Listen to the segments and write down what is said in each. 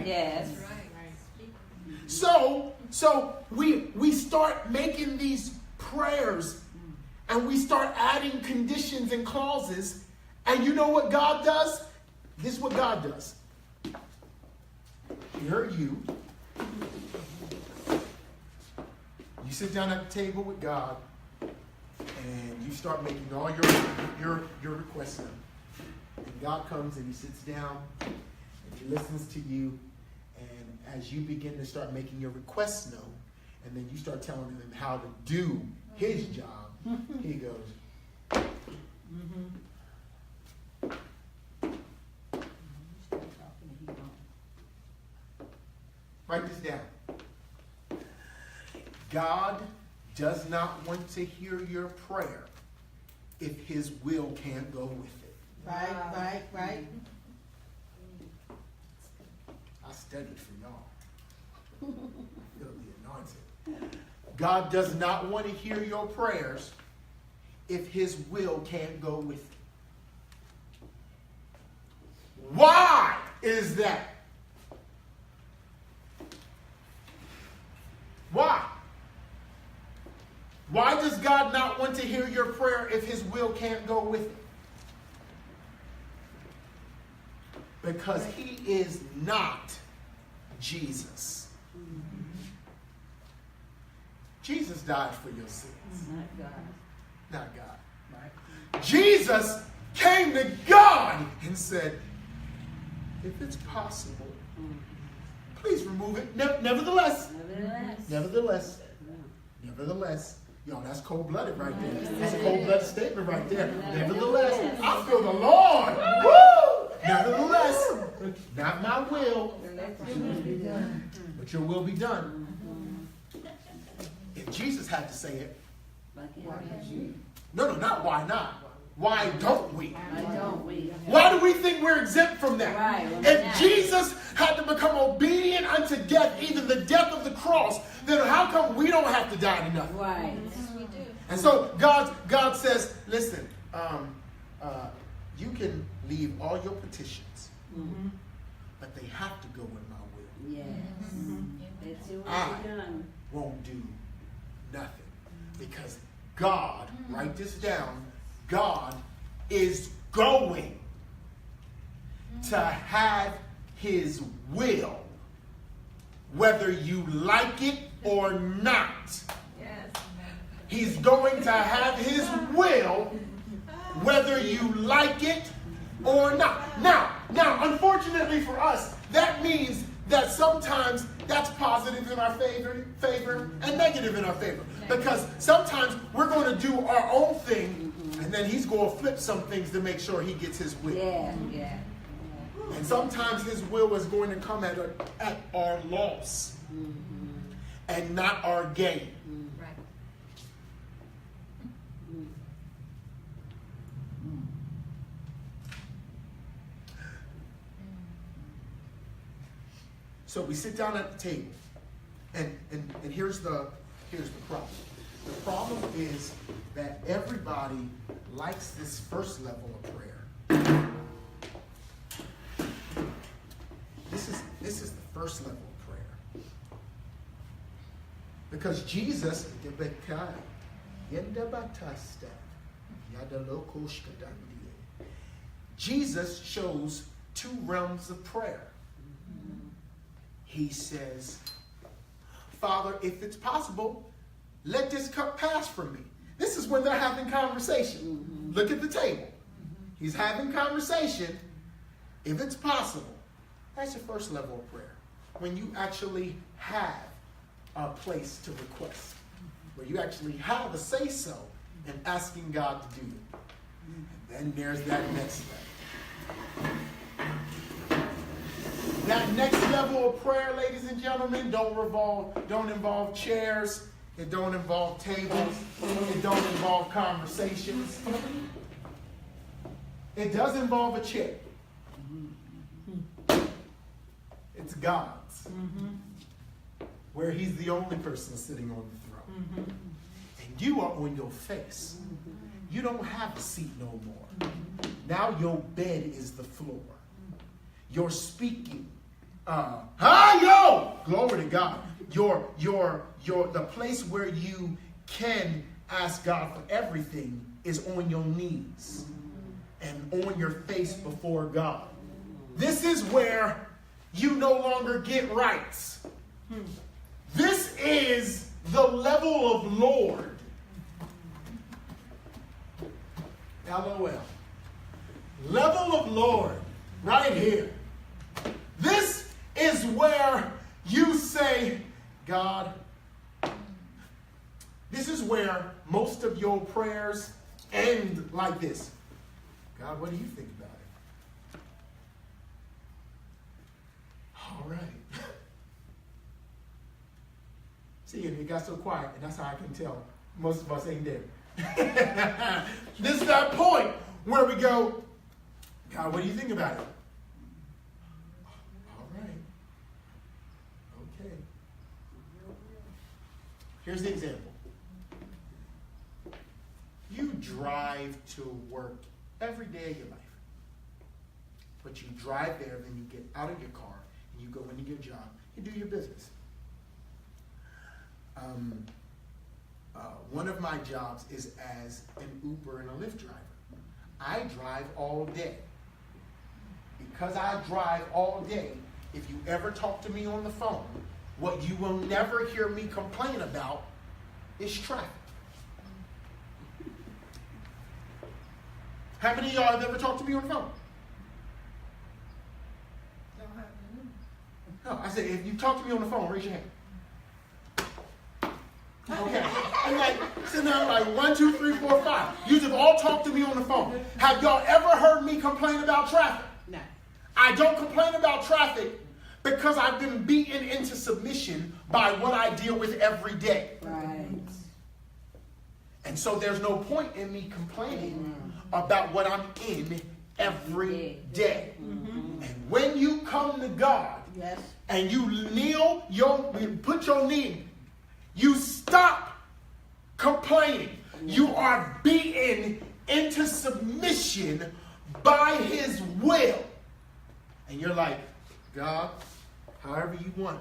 Yes. So we start making these prayers and we start adding conditions and clauses. And you know what God does? This is what God does. Here you. You sit down at the table with God and you start making all your requests known. And God comes and he sits down and he listens to you. And as you begin to start making your requests known, and then you start telling him how to do his job, he goes, write this down. God does not want to hear your prayer if his will can't go with it. Right. I studied for y'all. Feel the anointing. God does not want to hear your prayers if his will can't go with it. Why is that? Why? Why does God not want to hear your prayer if his will can't go with it? Because he is not Jesus. Jesus died for your sins. Not God. Jesus came to God and said, if it's possible, please remove it. Nevertheless, y'all, that's cold-blooded right there. That's a cold-blooded statement right there. Nevertheless, I feel the Lord. Woo! Nevertheless, not my will, but your will be done. If Jesus had to say it, no, not why not. Why don't we? Why do we think we're exempt from that? If Jesus had to become obedient unto death, even the death of the cross, then how come we don't have to die to nothing? Right. And so God says, listen, you can leave all your petitions, but they have to go in my will. I won't do nothing. Because God, write this down, God is going to have his will, whether you like it or not. He's going to have his will, whether you like it or not. Now, unfortunately for us, that means that sometimes that's positive in our favor and negative in our favor. Because sometimes we're going to do our own thing, and then he's going to flip some things to make sure he gets his will. And sometimes his will is going to come at our loss and not our gain. So we sit down at the table, and here's the problem. The problem is that everybody likes this first level of prayer. This is the first level of prayer. Because Jesus, Jesus shows two realms of prayer. He says, Father, if it's possible, let this cup pass from me. This is when they're having conversation. Look at the table. He's having conversation. If it's possible, that's your first level of prayer. When you actually have a place to request. Where you actually have a say-so in asking God to do it. And then there's that next level. That next level of prayer, ladies and gentlemen, don't involve chairs. It don't involve tables. It don't involve conversations. It does involve a chair. It's God's. Where he's the only person sitting on the throne. And you are on your face. You don't have a seat no more. Now your bed is the floor. Your speaking glory to God. The place where you can ask God for everything is on your knees and on your face before God. This is where you no longer get rights. This is the level of Lord. LOL. Level of Lord, right here. This is where you say, God, this is where most of your prayers end like this. God, what do you think about it? All right. See, and it got so quiet, and that's how I can tell most of us ain't there. This is that point where we go, God, what do you think about it? All right. Okay. Here's the example. You drive to work every day of your life. But you drive there, then you get out of your car, and you go into your job, and do your business. One of my jobs is as an Uber and a Lyft driver. I drive all day. Because I drive all day, if you ever talk to me on the phone, what you will never hear me complain about is traffic. How many of y'all have ever talked to me on the phone? No, I said, if you talk to me on the phone, raise your hand. Okay. I'm like, sitting there like 1, 2, 3, 4, 5. You have all talked to me on the phone. Have y'all ever heard me complain about traffic? No. I don't complain about traffic because I've been beaten into submission by what I deal with every day. Right. And so there's no point in me complaining about what I'm in every day. Mm-hmm. And when you come to God, Yes. and you kneel, you put your knee, you stop complaining. You are beaten into submission by his will. And you're like, God, however you want.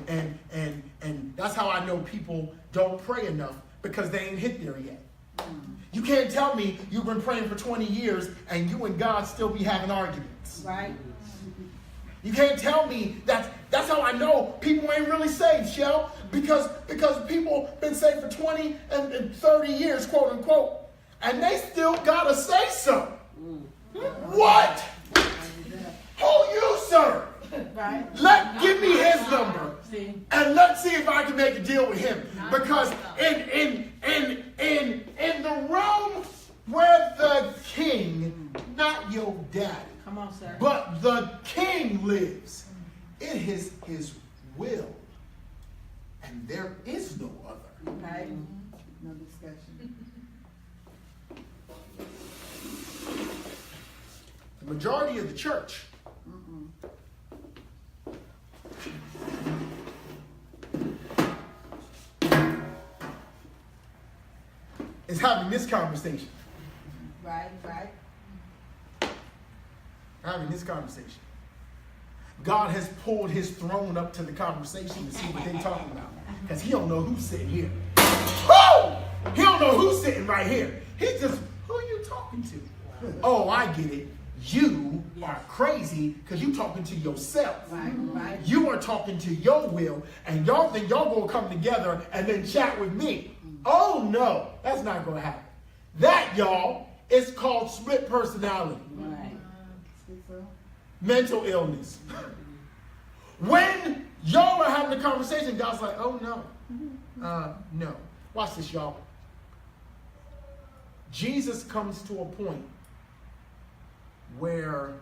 And that's how I know people don't pray enough, because they ain't hit there yet. You can't tell me you've been praying for 20 years and you and God still be having arguments. Right. You can't tell me that's how I know people ain't really saved, Shell. Because people been saved for 20 and 30 years, quote unquote, and they still gotta say so. What? Who you serve? Right. Give me his number. See. And let's see if I can make a deal with him. Because in the realm where the king, not your daddy, Come on, sir. but the king lives, it is his will. And there is no other. Right. No discussion. The majority of the church is having this conversation. Right. Right. Having this conversation. God has pulled his throne up to the conversation to see what they're talking about. Because he don't know who's sitting here. Woo! He don't know who's sitting right here. He's just, who are you talking to? Oh, I get it. You are crazy because you talking to yourself. Right. Right. You are talking to your will, and y'all think y'all gonna come together and then chat with me. Oh no, that's not gonna happen. That, y'all, is called split personality. Right. Mental illness. When y'all are having a conversation, God's like, oh no. No. Watch this, y'all. Jesus comes to a point where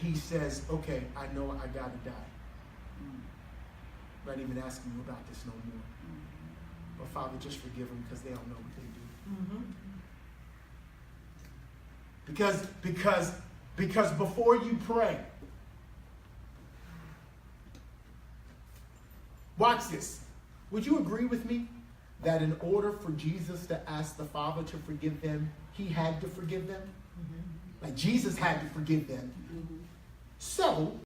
he says, okay, I know I gotta die. I'm not even asking you about this no more. But Father, just forgive them because they don't know what they do. Because before you pray, watch this. Would you agree with me that in order for Jesus to ask the Father to forgive them, he had to forgive them? Like Jesus had to forgive them. So